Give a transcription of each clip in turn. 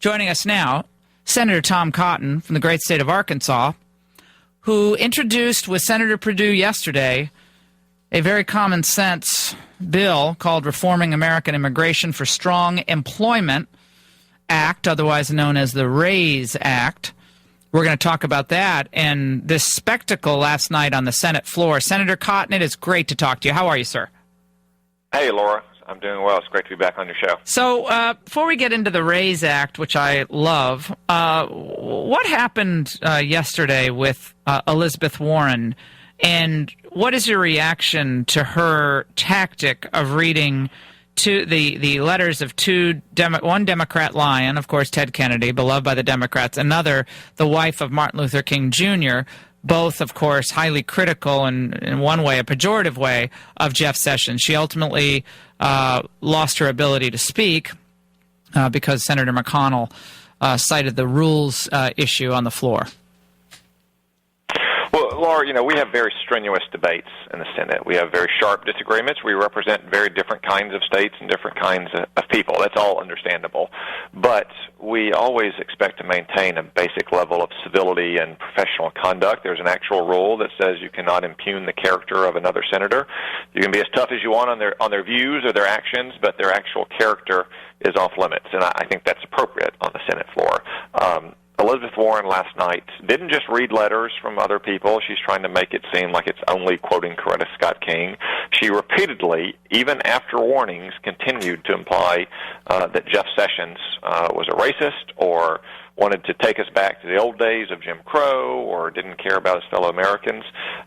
Joining us now, Senator Tom Cotton from the great state of Arkansas, who introduced with Senator Perdue yesterday a very common sense bill called Reforming American Immigration for Strong Employment Act, otherwise known as the RAISE Act. We're going to talk about that and this spectacle last night on the Senate floor. Senator Cotton, it is great to talk to you. How are you, sir? Hey, Laura. I'm doing well. It's great to be back on your show. So before we get into the RAISE Act, which I love, what happened yesterday with Elizabeth Warren, and what is your reaction to her tactic of reading the letters of one Democrat lion, of course, Ted Kennedy, beloved by the Democrats, another, the wife of Martin Luther King Jr., both, of course, highly critical and, in one way, a pejorative way, of Jeff Sessions. She ultimately lost her ability to speak because Senator McConnell cited the rules issue on the floor. Well, Laura, we have very strenuous debates in the Senate. We have very sharp disagreements. We represent very different kinds of states and different kinds of people. That's all understandable. But we always expect to maintain a basic level of civility and professional conduct. There's an actual rule that says you cannot impugn the character of another senator. You can be as tough as you want on their views or their actions, but their actual character is off limits, and I think that's appropriate on the Senate floor. Elizabeth Warren last night didn't just read letters from other people. She's trying to make it seem like it's only quoting Coretta Scott King. She repeatedly, even after warnings, continued to imply that Jeff Sessions was a racist or wanted to take us back to the old days of Jim Crow or didn't care about his fellow Americans.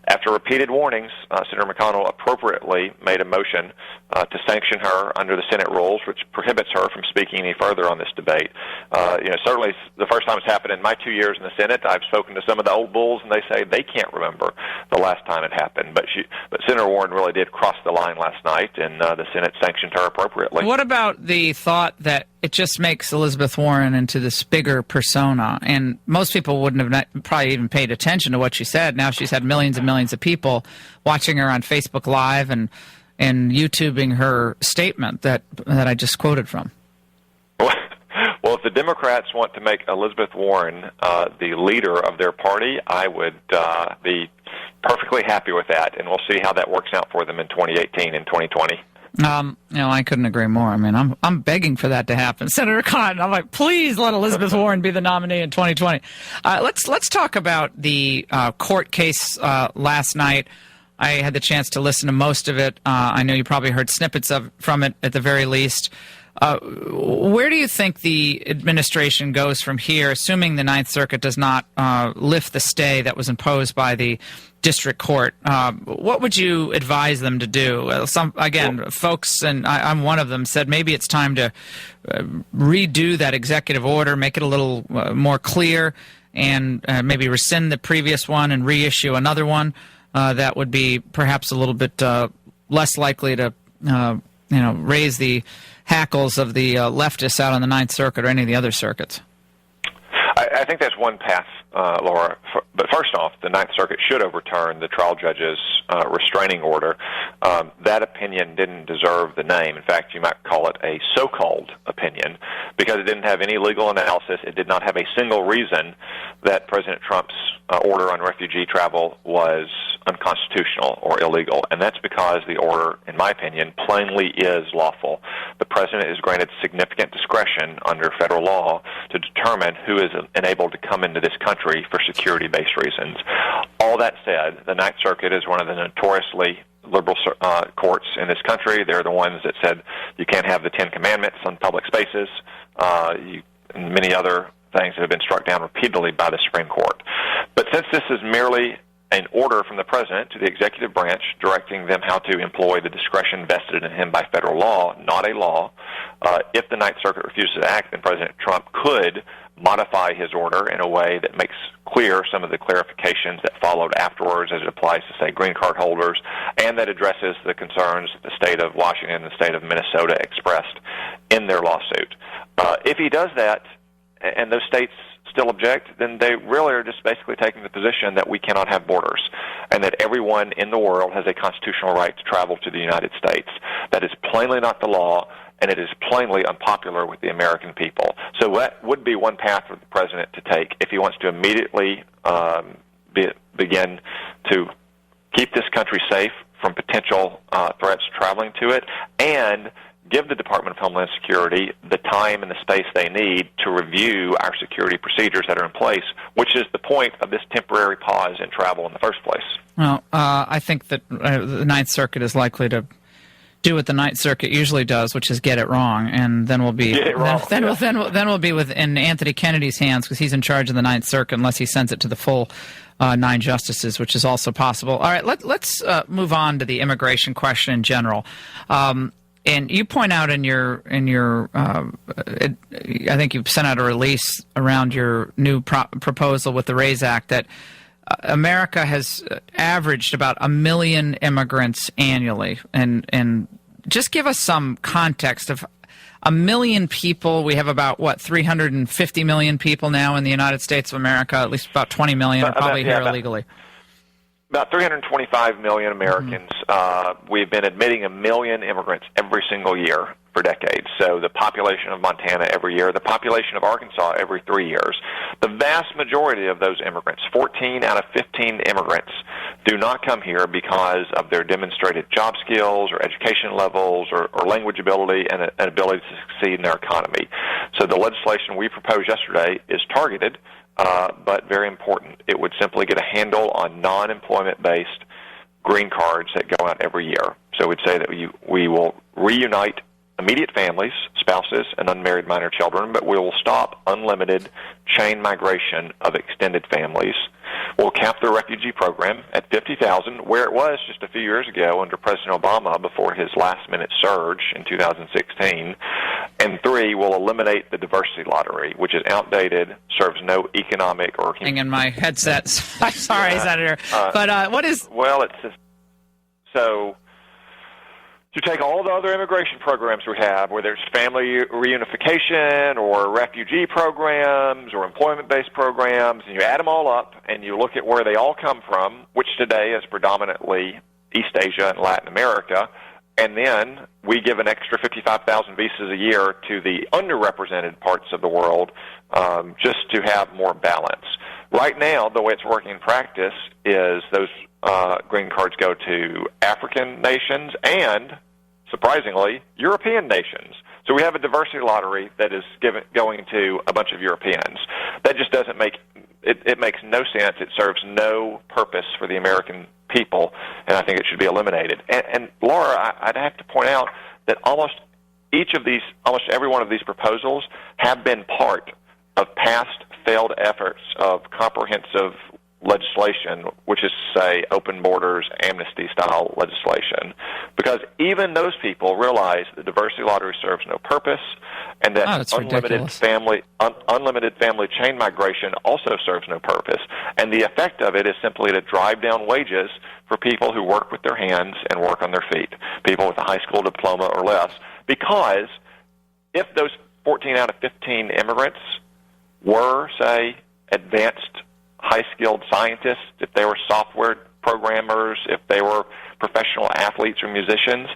After repeated warnings, Senator McConnell appropriately made a motion to sanction her under the Senate rules, which prohibits her from speaking any further on this debate. Certainly the first time it's happened in my 2 years in the Senate. I've spoken to some of the old bulls, and they say they can't remember the last time it happened. But Senator Warren really did cross the line last night, and the Senate sanctioned her appropriately. What about the thought that it just makes Elizabeth Warren into this bigger persona? And most people wouldn't have probably even paid attention to what she said. Now she's had millions and millions of people watching her on Facebook Live and YouTubing her statement that I just quoted from. Well, if the Democrats want to make Elizabeth Warren the leader of their party, I would be perfectly happy with that, and we'll see how that works out for them in 2018 and 2020. I couldn't agree more. I mean, I'm begging for that to happen. Senator Cotton, I'm like, please let Elizabeth Warren be the nominee in 2020. Let's talk about the court case last night. I had the chance to listen to most of it. I know you probably heard snippets from it at the very least. Where do you think the administration goes from here, assuming the Ninth Circuit does not lift the stay that was imposed by the district court? What would you advise them to do? Folks, and I'm one of them, said maybe it's time to redo that executive order, make it a little more clear, and maybe rescind the previous one and reissue another one that would be perhaps a little bit less likely to raise the hackles of the leftists out on the Ninth Circuit or any of the other circuits. I think that's one path, Laura. But first off, the Ninth Circuit should overturn the trial judge's restraining order. That opinion didn't deserve the name. In fact, you might call it a so-called opinion because it didn't have any legal analysis. It did not have a single reason that President Trump's order on refugee travel was unconstitutional or illegal, and that's because the order, in my opinion, plainly is lawful. The President is granted significant discretion under federal law to determine who is enabled to come into this country for security-based reasons. All that said, the Ninth Circuit is one of the notoriously liberal courts in this country. They're the ones that said you can't have the Ten Commandments on public spaces, and many other things that have been struck down repeatedly by the Supreme Court. But since this is merely an order from the President to the executive branch directing them how to employ the discretion vested in him by federal law, not a law, if the Ninth Circuit refuses to act, then President Trump could modify his order in a way that makes clear some of the clarifications that followed afterwards as it applies to, say, green card holders, and that addresses the concerns the state of Washington and the state of Minnesota expressed in their lawsuit. If he does that, and those states still object, then they really are just basically taking the position that we cannot have borders and that everyone in the world has a constitutional right to travel to the United States. That is plainly not the law, and it is plainly unpopular with the American people. So that would be one path for the president to take if he wants to immediately begin to keep this country safe from potential threats traveling to it, and give the Department of Homeland Security the time and the space they need to review our security procedures that are in place, which is the point of this temporary pause in travel in the first place. Well, I think that the Ninth Circuit is likely to do what the Ninth Circuit usually does, which is get it wrong, and then we'll be then we'll be within Anthony Kennedy's hands, because he's in charge of the Ninth Circuit, unless he sends it to the full 9 justices, which is also possible. All right, let's move on to the immigration question in general. And you point out in your I think you've sent out a release around your new proposal with the RAISE Act that America has averaged about 1 million immigrants annually, and just give us some context of 1 million people. We have about 350 million people now in the United States of America. At least about 20 million are probably here illegally. About 325 million Americans. We've been admitting 1 million immigrants every single year for decades. So the population of Montana every year, the population of Arkansas every 3 years. The vast majority of those immigrants, 14 out of 15 immigrants, do not come here because of their demonstrated job skills or education levels or language ability and an ability to succeed in their economy. So the legislation we proposed yesterday is targeted, but very important. It would simply get a handle on non-employment-based green cards that go out every year. So we'd say that we will reunite immediate families, spouses, and unmarried minor children, but we will stop unlimited chain migration of extended families. We'll cap the refugee program at 50,000, where it was just a few years ago under President Obama before his last-minute surge in 2016. And 3, we'll eliminate the diversity lottery, which is outdated, serves no economic or... In my headset. I'm sorry, Senator. But what is... Well, it's just... So... You take all the other immigration programs we have, whether it's family reunification or refugee programs or employment-based programs, and you add them all up and you look at where they all come from, which today is predominantly East Asia and Latin America, and then we give an extra 55,000 visas a year to the underrepresented parts of the world just to have more balance. Right now, the way it's working in practice is those green cards go to African nations and, surprisingly, European nations. So we have a diversity lottery that is going to a bunch of Europeans. That just doesn't make it makes no sense. It serves no purpose for the American people, and I think it should be eliminated. And Laura, I'd have to point out that almost every one of these proposals have been part of past failed efforts of comprehensive legislation, which is to say open borders, amnesty-style legislation, because even those people realize the diversity lottery serves no purpose, and that unlimited family chain migration also serves no purpose. And the effect of it is simply to drive down wages for people who work with their hands and work on their feet, people with a high school diploma or less, because if those 14 out of 15 immigrants were, say, advanced high-skilled scientists, if they were software programmers, if they were professional athletes or musicians,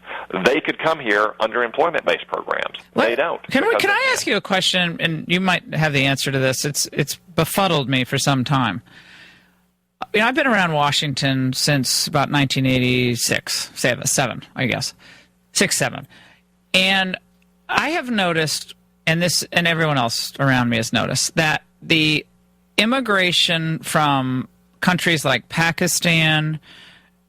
they could come here under employment-based programs. They don't. Can I ask you a question, and you might have the answer to this. It's befuddled me for some time. You know, I've been around Washington since about 1986, 7, I guess. 6, 7. And I have noticed, and everyone else around me has noticed, that the immigration from countries like Pakistan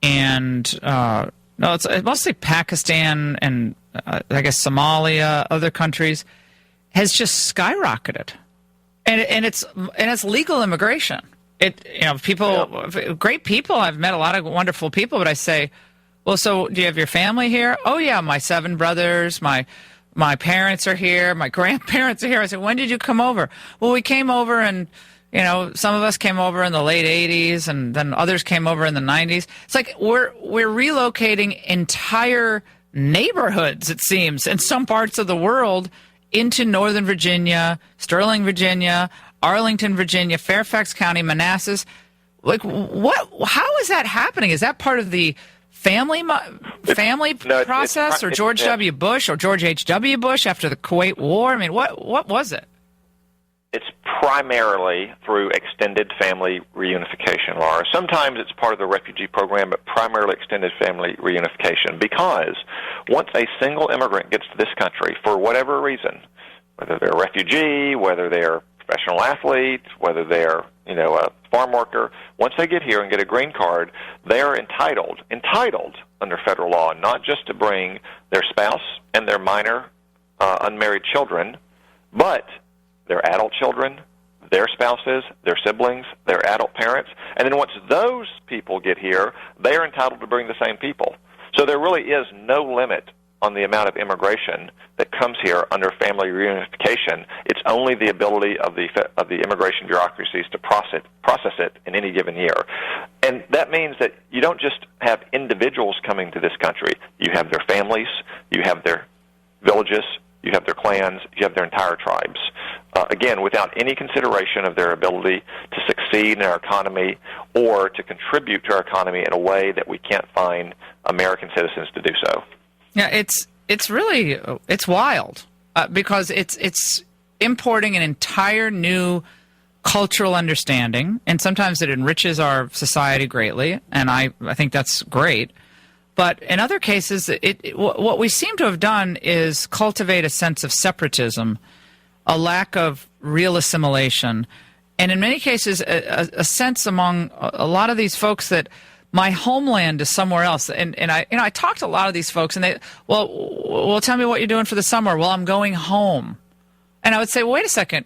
and it's mostly Pakistan and I guess Somalia, other countries, has just skyrocketed, and it's legal immigration. Great people. I've met a lot of wonderful people, but I say, well, so do you have your family here? Oh yeah, my 7 brothers, my parents are here, my grandparents are here. I said, when did you come over? Well, we came over and some of us came over in the late 80s, and then others came over in the 90s. It's like we're relocating entire neighborhoods, it seems, in some parts of the world into Northern Virginia, Sterling, Virginia, Arlington, Virginia, Fairfax County, Manassas. Like, what? How is that happening? Is that part of the family No, process, or George W. Bush or George H.W. Bush after the Kuwait War? I mean, what was it? It's primarily through extended family reunification, Laura. Sometimes it's part of the refugee program, but primarily extended family reunification, because once a single immigrant gets to this country for whatever reason, whether they're a refugee, whether they're professional athlete, whether they're a farm worker, once they get here and get a green card, they are entitled under federal law not just to bring their spouse and their minor unmarried children, but their adult children, their spouses, their siblings, their adult parents, and then once those people get here, they are entitled to bring the same people. So there really is no limit on the amount of immigration that comes here under family reunification. It's only the ability of the immigration bureaucracies to process it in any given year. And that means that you don't just have individuals coming to this country. You have their families, you have their villages, you have their clans, you have their entire tribes. Again, without any consideration of their ability to succeed in our economy or to contribute to our economy in a way that we can't find American citizens to do so. Yeah, it's really wild because it's importing an entire new cultural understanding, and sometimes it enriches our society greatly, and I think that's great. But in other cases, what we seem to have done is cultivate a sense of separatism, a lack of real assimilation, and in many cases, a sense among a lot of these folks that my homeland is somewhere else. And I talked to a lot of these folks, and they, well, tell me what you're doing for the summer. Well, I'm going home. And I would say, well, wait a second,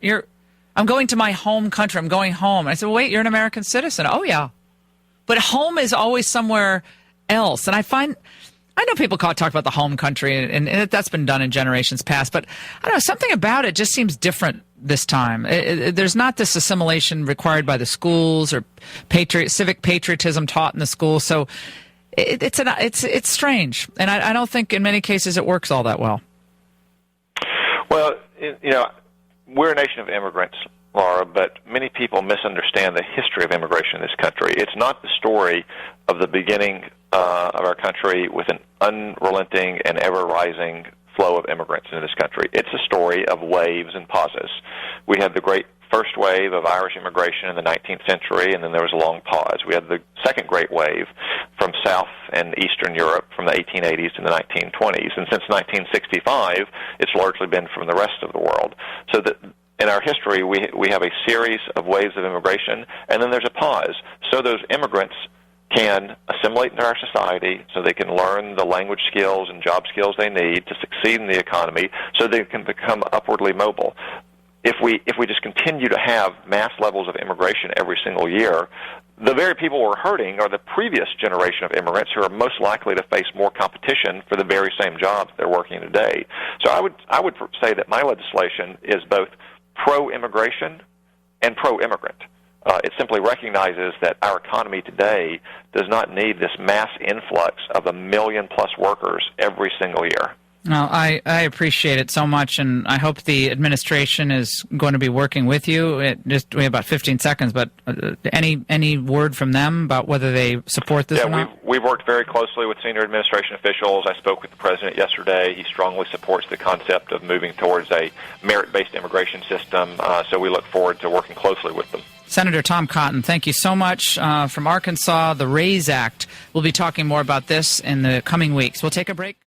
I'm going to my home country. I'm going home. And I said, well, wait, you're an American citizen. Oh, yeah. But home is always somewhere else. And I know people talk about the home country, and that's been done in generations past, but I don't know, something about it just seems different this time. There's not this assimilation required by the schools or civic patriotism taught in the schools. So it's strange, and I don't think in many cases it works all that well. Well, we're a nation of immigrants, Laura, but many people misunderstand the history of immigration in this country. It's not the story of the beginning of our country with an unrelenting and ever-rising flow of immigrants into this country. It's a story of waves and pauses. We had the great first wave of Irish immigration in the 19th century, and then there was a long pause. We had the second great wave from South and Eastern Europe from the 1880s to the 1920s. And since 1965, it's largely been from the rest of the world. So that in our history, we have a series of waves of immigration, and then there's a pause. So those immigrants can assimilate into our society, so they can learn the language skills and job skills they need to succeed in the economy, so they can become upwardly mobile. If we just continue to have mass levels of immigration every single year, the very people we're hurting are the previous generation of immigrants who are most likely to face more competition for the very same jobs they're working today. So I would say that my legislation is both pro-immigration and pro-immigrant. It simply recognizes that our economy today does not need this mass influx of 1 million-plus workers every single year. No, I appreciate it so much, and I hope the administration is going to be working with you. We have about 15 seconds, but any word from them about whether they support this or not? Yeah, we've worked very closely with senior administration officials. I spoke with the president yesterday. He strongly supports the concept of moving towards a merit-based immigration system, so we look forward to working closely with them. Senator Tom Cotton, thank you so much. From Arkansas, the RAISE Act. We'll be talking more about this in the coming weeks. We'll take a break.